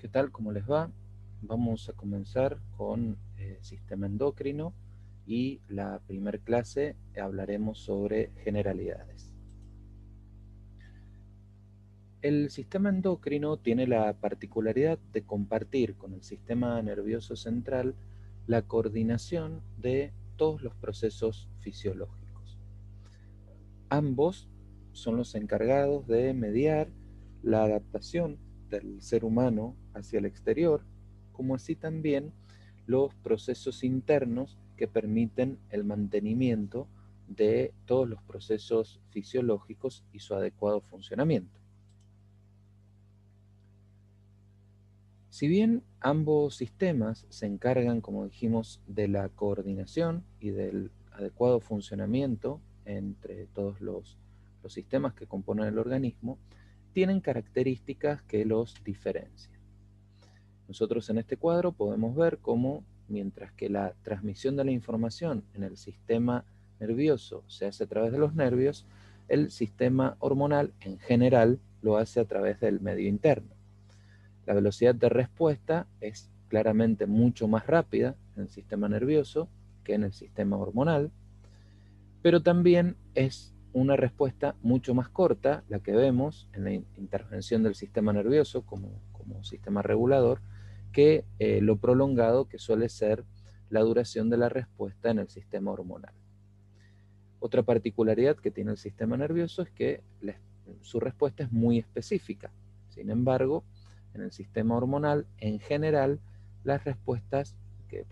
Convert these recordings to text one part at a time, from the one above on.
¿Qué tal? ¿Cómo les va? Vamos a comenzar con sistema endocrino y la primera clase hablaremos sobre generalidades. El sistema endocrino tiene la particularidad de compartir con el sistema nervioso central la coordinación de todos los procesos fisiológicos. Ambos son los encargados de mediar la adaptación del ser humano hacia el exterior, como así también los procesos internos que permiten el mantenimiento de todos los procesos fisiológicos y su adecuado funcionamiento. Si bien ambos sistemas se encargan, como dijimos, de la coordinación y del adecuado funcionamiento entre todos los sistemas que componen el organismo, tienen características que los diferencian. Nosotros en este cuadro podemos ver cómo, mientras que la transmisión de la información en el sistema nervioso se hace a través de los nervios, el sistema hormonal en general lo hace a través del medio interno. La velocidad de respuesta es claramente mucho más rápida en el sistema nervioso que en el sistema hormonal, pero también es una respuesta mucho más corta la que vemos en la intervención del sistema nervioso como sistema regulador que lo prolongado que suele ser la duración de la respuesta en el sistema hormonal. Otra particularidad que tiene el sistema nervioso es que su respuesta es muy específica. Sin embargo, en el sistema hormonal, en general, las respuestas que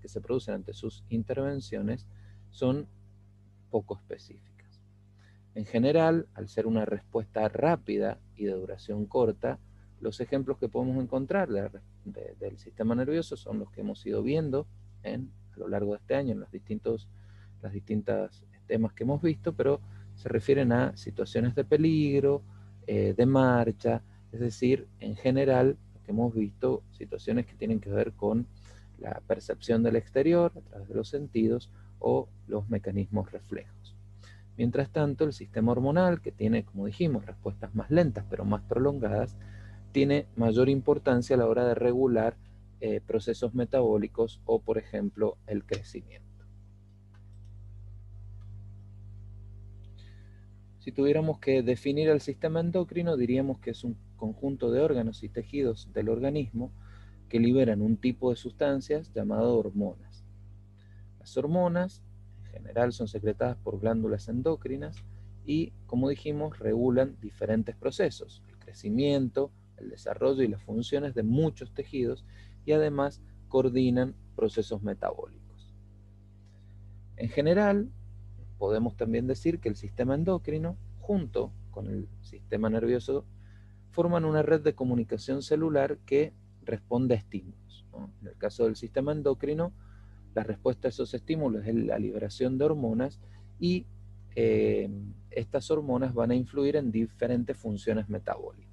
se producen ante sus intervenciones son poco específicas. En general, al ser una respuesta rápida y de duración corta, los ejemplos que podemos encontrar del sistema nervioso son los que hemos ido viendo a lo largo de este año en las distintas temas que hemos visto, pero se refieren a situaciones de peligro, de marcha, es decir, en general, lo que hemos visto, situaciones que tienen que ver con la percepción del exterior a través de los sentidos o los mecanismos reflejos. Mientras tanto, el sistema hormonal, que tiene, como dijimos, respuestas más lentas pero más prolongadas, tiene mayor importancia a la hora de regular procesos metabólicos o, por ejemplo, el crecimiento. Si tuviéramos que definir el sistema endocrino, diríamos que es un conjunto de órganos y tejidos del organismo que liberan un tipo de sustancias llamado hormonas. Las hormonas, en general, son secretadas por glándulas endocrinas y, como dijimos, regulan diferentes procesos, el crecimiento, el desarrollo y las funciones de muchos tejidos y además coordinan procesos metabólicos. En general, podemos también decir que el sistema endocrino, junto con el sistema nervioso, forman una red de comunicación celular que responde a estímulos, ¿no? En el caso del sistema endocrino, la respuesta a esos estímulos es la liberación de hormonas y estas hormonas van a influir en diferentes funciones metabólicas.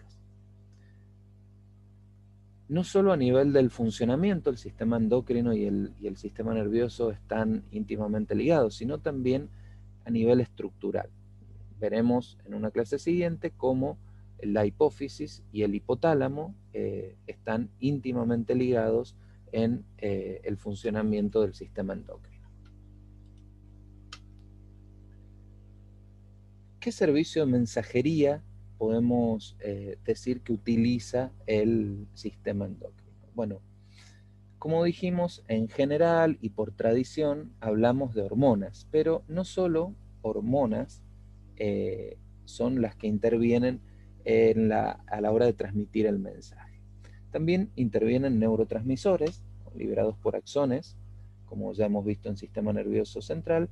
No solo a nivel del funcionamiento, el sistema endocrino y el sistema nervioso están íntimamente ligados, sino también a nivel estructural. Veremos en una clase siguiente cómo la hipófisis y el hipotálamo están íntimamente ligados en el funcionamiento del sistema endocrino. ¿Qué servicio de mensajería podemos decir que utiliza el sistema endocrino? Bueno, como dijimos, en general y por tradición hablamos de hormonas, pero no solo hormonas son las que intervienen a la hora de transmitir el mensaje. También intervienen neurotransmisores liberados por axones, como ya hemos visto en sistema nervioso central,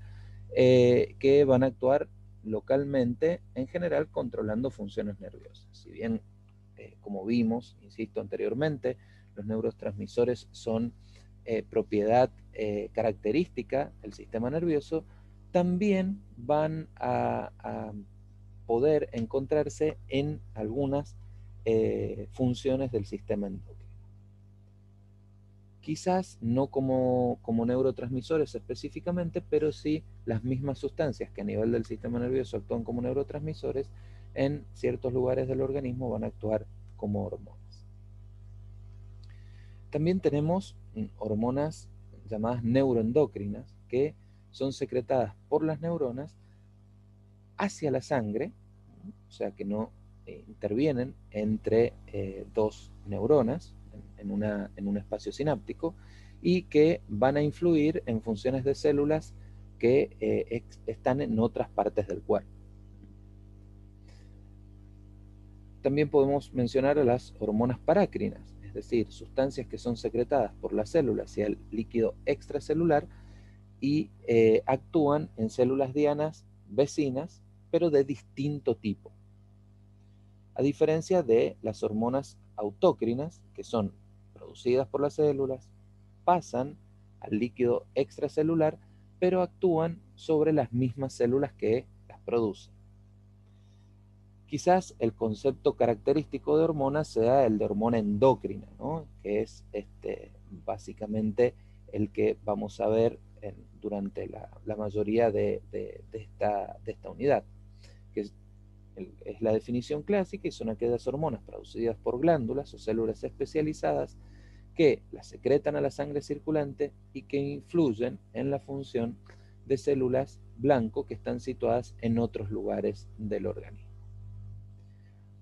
que van a actuar localmente, en general controlando funciones nerviosas. Si bien, como vimos, insisto anteriormente, los neurotransmisores son propiedad característica del sistema nervioso, también van a poder encontrarse en algunas funciones del sistema endocrino. Quizás no como neurotransmisores específicamente, pero sí las mismas sustancias que a nivel del sistema nervioso actúan como neurotransmisores, en ciertos lugares del organismo van a actuar como hormonas. También tenemos hormonas llamadas neuroendocrinas, que son secretadas por las neuronas hacia la sangre, o sea que no intervienen entre dos neuronas en un espacio sináptico, y que van a influir en funciones de células que están en otras partes del cuerpo. También podemos mencionar a las hormonas parácrinas, es decir, sustancias que son secretadas por las células y el líquido extracelular y actúan en células dianas vecinas, pero de distinto tipo. A diferencia de las hormonas autócrinas, que son producidas por las células, pasan al líquido extracelular, pero actúan sobre las mismas células que las producen. Quizás el concepto característico de hormona sea el de hormona endocrina, ¿no? Que es básicamente el que vamos a ver durante la mayoría de esta unidad, que es la definición clásica, y son aquellas hormonas producidas por glándulas o células especializadas que las secretan a la sangre circulante y que influyen en la función de células blanco que están situadas en otros lugares del organismo.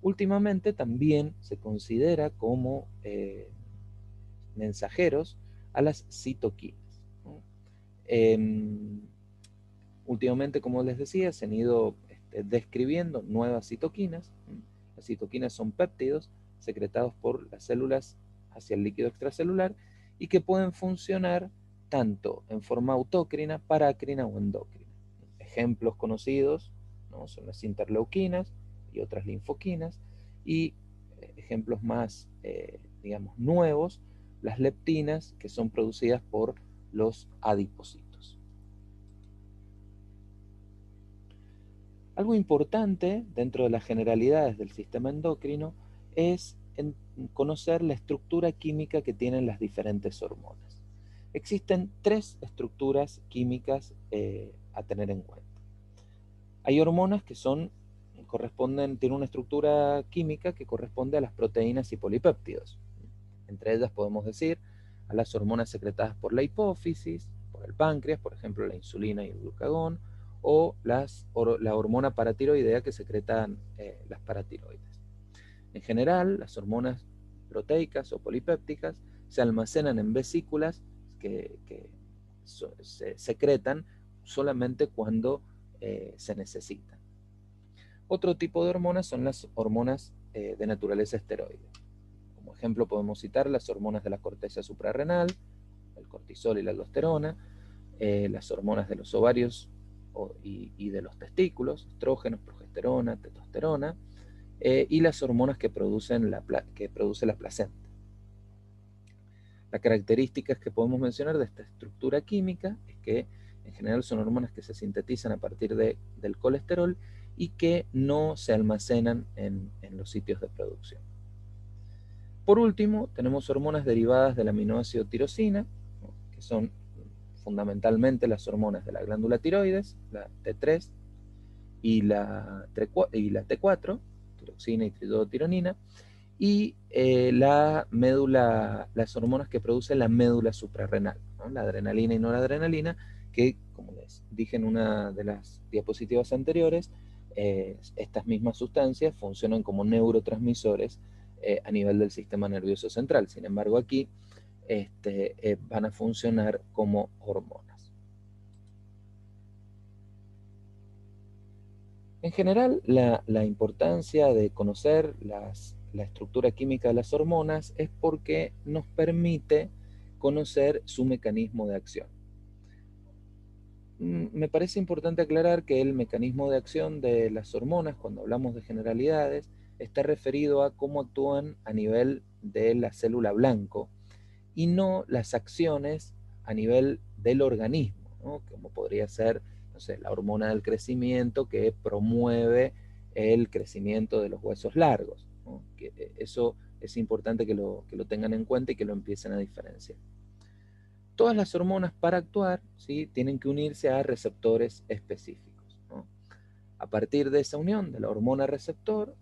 Últimamente también se considera como mensajeros a las citoquinas, ¿no? Últimamente, como les decía, se han ido describiendo nuevas citoquinas. Las citoquinas son péptidos secretados por las células hacia el líquido extracelular y que pueden funcionar tanto en forma autócrina, parácrina o endócrina. Ejemplos conocidos, ¿no?, son las interleuquinas y otras linfoquinas, y ejemplos más, digamos, nuevos, las leptinas, que son producidas por los adipocitos. Algo importante dentro de las generalidades del sistema endocrino es conocer la estructura química que tienen las diferentes hormonas. Existen tres estructuras químicas a tener en cuenta. Hay hormonas que tienen una estructura química que corresponde a las proteínas y polipéptidos. Entre ellas podemos decir a las hormonas secretadas por la hipófisis, por el páncreas, por ejemplo la insulina y el glucagón, o la hormona paratiroidea que secretan las paratiroides. En general, las hormonas proteicas o polipépticas se almacenan en vesículas que se secretan solamente cuando se necesitan. Otro tipo de hormonas son las hormonas de naturaleza esteroide. Como ejemplo podemos citar las hormonas de la corteza suprarrenal, el cortisol y la aldosterona, las hormonas de los ovarios y de los testículos, estrógenos, progesterona, testosterona, y las hormonas que produce la placenta. Las características que podemos mencionar de esta estructura química es que en general son hormonas que se sintetizan a partir del colesterol y que no se almacenan en los sitios de producción. Por último, tenemos hormonas derivadas del aminoácido tirosina, ¿no?, que son fundamentalmente las hormonas de la glándula tiroides, la T3 y la T4, tiroxina y tridiotironina, y las hormonas que produce la médula suprarrenal, ¿no?, la adrenalina y noradrenalina, que, como les dije en una de las diapositivas anteriores, estas mismas sustancias funcionan como neurotransmisores a nivel del sistema nervioso central. Sin embargo, aquí van a funcionar como hormonas. En general, la importancia de conocer la estructura química de las hormonas es porque nos permite conocer su mecanismo de acción. Me parece importante aclarar que el mecanismo de acción de las hormonas, cuando hablamos de generalidades, está referido a cómo actúan a nivel de la célula blanco y no las acciones a nivel del organismo, ¿no?, como podría ser, no sé, la hormona del crecimiento que promueve el crecimiento de los huesos largos, ¿no? Eso es importante que lo tengan en cuenta y que lo empiecen a diferenciar. Todas las hormonas, para actuar, ¿sí?, tienen que unirse a receptores específicos, ¿no? A partir de esa unión de la hormona receptor,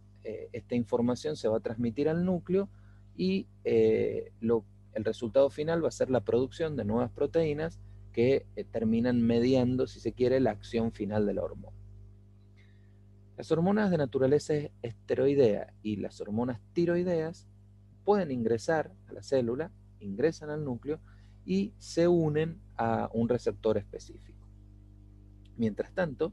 esta información se va a transmitir al núcleo y el resultado final va a ser la producción de nuevas proteínas que terminan mediando, si se quiere, la acción final de la hormona. Las hormonas de naturaleza esteroidea y las hormonas tiroideas pueden ingresar a la célula, ingresan al núcleo y se unen a un receptor específico. Mientras tanto,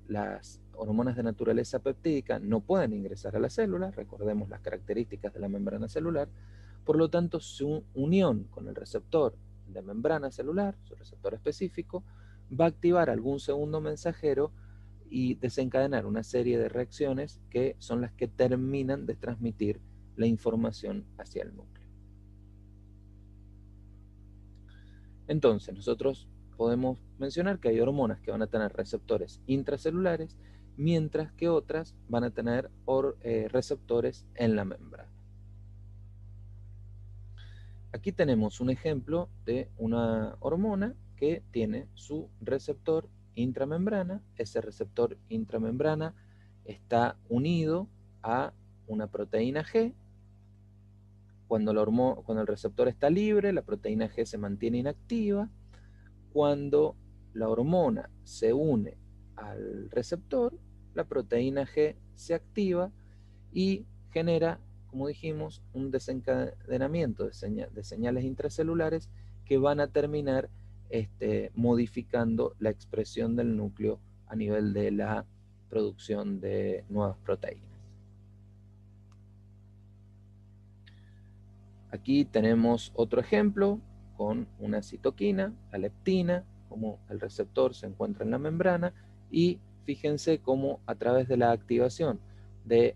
las hormonas de naturaleza peptídica no pueden ingresar a la célula, recordemos las características de la membrana celular, por lo tanto su unión con el receptor de membrana celular, su receptor específico, va a activar algún segundo mensajero y desencadenar una serie de reacciones que son las que terminan de transmitir la información hacia el núcleo. Entonces, nosotros podemos mencionar que hay hormonas que van a tener receptores intracelulares, mientras que otras van a tener receptores en la membrana. Aquí tenemos un ejemplo de una hormona que tiene su receptor intramembrana. Ese receptor intramembrana está unido a una proteína G. Cuando el receptor está libre, la proteína G se mantiene inactiva. Cuando la hormona se une al receptor, la proteína G se activa y genera, como dijimos, un desencadenamiento de señales intracelulares que van a terminar modificando la expresión del núcleo a nivel de la producción de nuevas proteínas. Aquí tenemos otro ejemplo con una citoquina, la leptina, como el receptor se encuentra en la membrana, y fíjense cómo a través de la activación de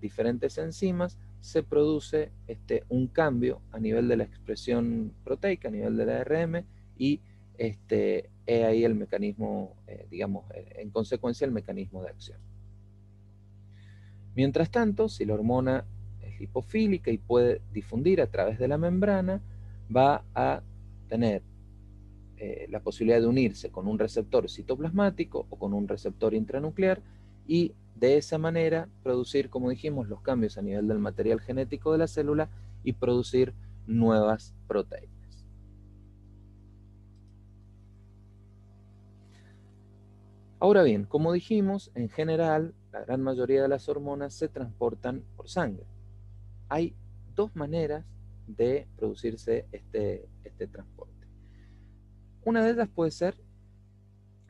diferentes enzimas se produce un cambio a nivel de la expresión proteica, a nivel de la ARM, y es ahí el mecanismo, digamos, en consecuencia el mecanismo de acción. Mientras tanto, si la hormona es lipofílica y puede difundir a través de la membrana, va a tener la posibilidad de unirse con un receptor citoplasmático o con un receptor intranuclear y de esa manera producir, como dijimos, los cambios a nivel del material genético de la célula y producir nuevas proteínas. Ahora bien, como dijimos, en general, la gran mayoría de las hormonas se transportan por sangre. Hay dos maneras de producirse este transporte. Una de ellas puede ser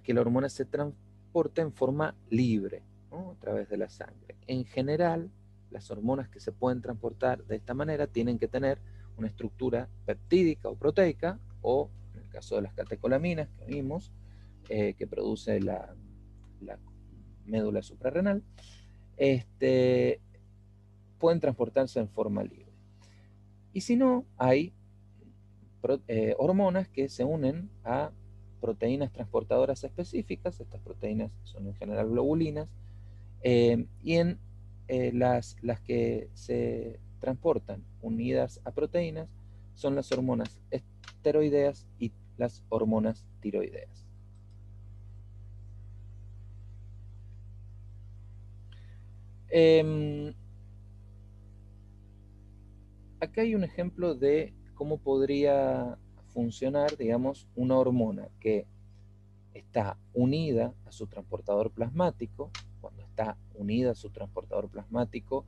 que la hormona se transporte en forma libre, ¿no?, a través de la sangre. En general, las hormonas que se pueden transportar de esta manera tienen que tener una estructura peptídica o proteica, o en el caso de las catecolaminas que vimos, que produce la médula suprarrenal, pueden transportarse en forma libre. Y si no, hay hormonas que se unen a proteínas transportadoras específicas. Estas proteínas son en general globulinas, y en las que se transportan unidas a proteínas son las hormonas esteroideas y las hormonas tiroideas. Acá hay un ejemplo de cómo podría funcionar, digamos, una hormona que está unida a su transportador plasmático. Cuando está unida a su transportador plasmático,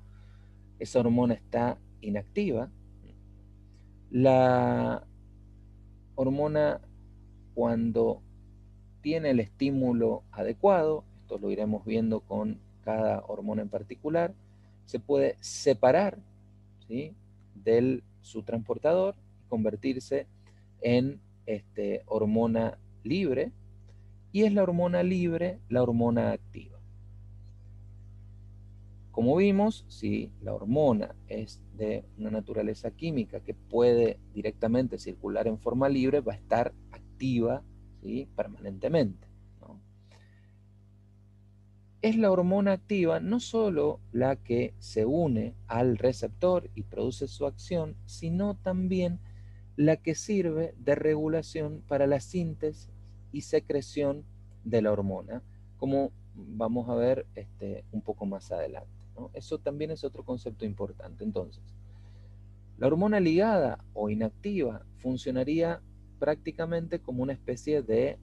esa hormona está inactiva. La hormona, cuando tiene el estímulo adecuado, esto lo iremos viendo con cada hormona en particular, se puede separar, ¿sí?, de su transportador y convertirse en hormona libre, y es la hormona libre la hormona activa. Como vimos, si la hormona es de una naturaleza química que puede directamente circular en forma libre, va a estar activa, ¿sí?, permanentemente, ¿no? Es la hormona activa no solo la que se une al receptor y produce su acción, sino también la que sirve de regulación para la síntesis y secreción de la hormona, como vamos a ver un poco más adelante, ¿no? Eso también es otro concepto importante. Entonces, La hormona ligada o inactiva funcionaría prácticamente como una especie de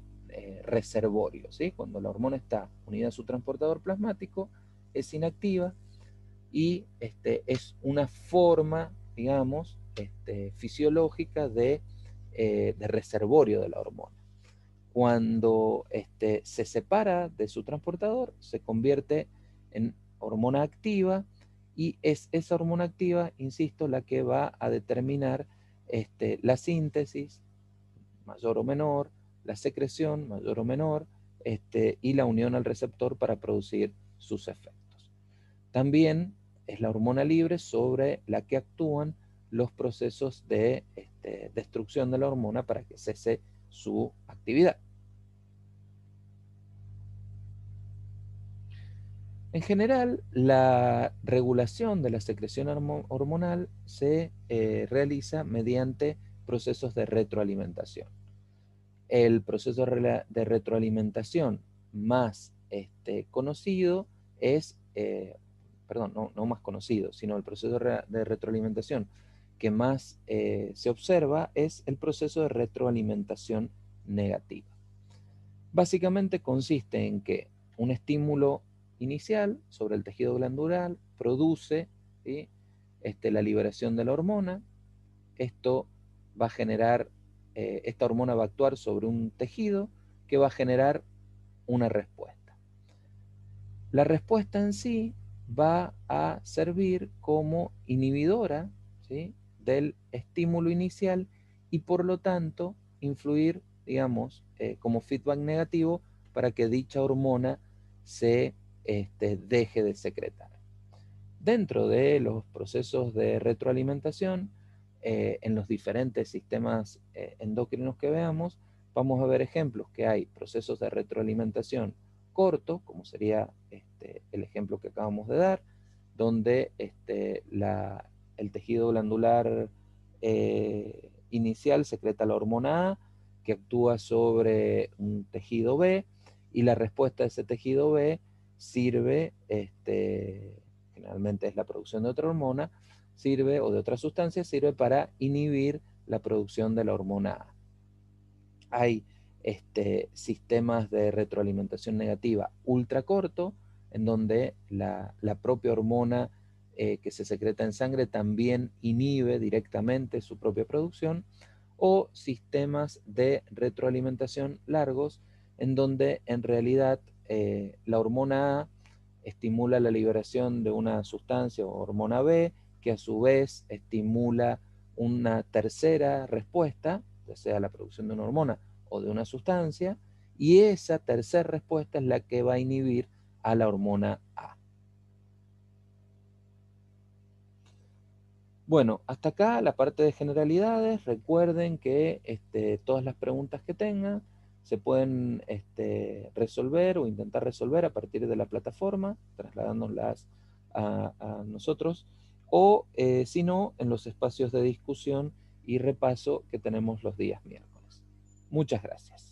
reservorio, ¿sí? Cuando la hormona está unida a su transportador plasmático, es inactiva y es una forma, digamos, fisiológica de reservorio de la hormona. Cuando se separa de su transportador, se convierte en hormona activa y es esa hormona activa, insisto, la que va a determinar la síntesis mayor o menor, la secreción mayor o menor y la unión al receptor para producir sus efectos. También es la hormona libre sobre la que actúan los procesos de destrucción de la hormona para que cese su actividad. En general, la regulación de la secreción hormonal se realiza mediante procesos de retroalimentación. El proceso de retroalimentación más conocido es, perdón, no más conocido, sino el proceso de retroalimentación que más se observa es el proceso de retroalimentación negativa. Básicamente consiste en que un estímulo inicial sobre el tejido glandular produce, ¿sí?, la liberación de la hormona. Esto va a generar, esta hormona va a actuar sobre un tejido que va a generar una respuesta. La respuesta en sí va a servir como inhibidora, ¿sí?, del estímulo inicial y por lo tanto influir, digamos, como feedback negativo para que dicha hormona se deje de secretar. Dentro de los procesos de retroalimentación, en los diferentes sistemas endocrinos que veamos, vamos a ver ejemplos que hay procesos de retroalimentación cortos, como sería el ejemplo que acabamos de dar, donde el tejido glandular inicial secreta la hormona A, que actúa sobre un tejido B, y la respuesta de ese tejido B sirve, generalmente es la producción de otra hormona, sirve, o de otra sustancia, sirve para inhibir la producción de la hormona A. Hay sistemas de retroalimentación negativa ultra corto, en donde la propia hormona que se secreta en sangre también inhibe directamente su propia producción, o sistemas de retroalimentación largos, en donde en realidad la hormona A estimula la liberación de una sustancia o hormona B, que a su vez estimula una tercera respuesta, ya sea la producción de una hormona o de una sustancia, y esa tercera respuesta es la que va a inhibir a la hormona A. Bueno, hasta acá la parte de generalidades. Recuerden que todas las preguntas que tengan se pueden resolver o intentar resolver a partir de la plataforma, trasladándolas a nosotros, o si no, en los espacios de discusión y repaso que tenemos los días miércoles. Muchas gracias.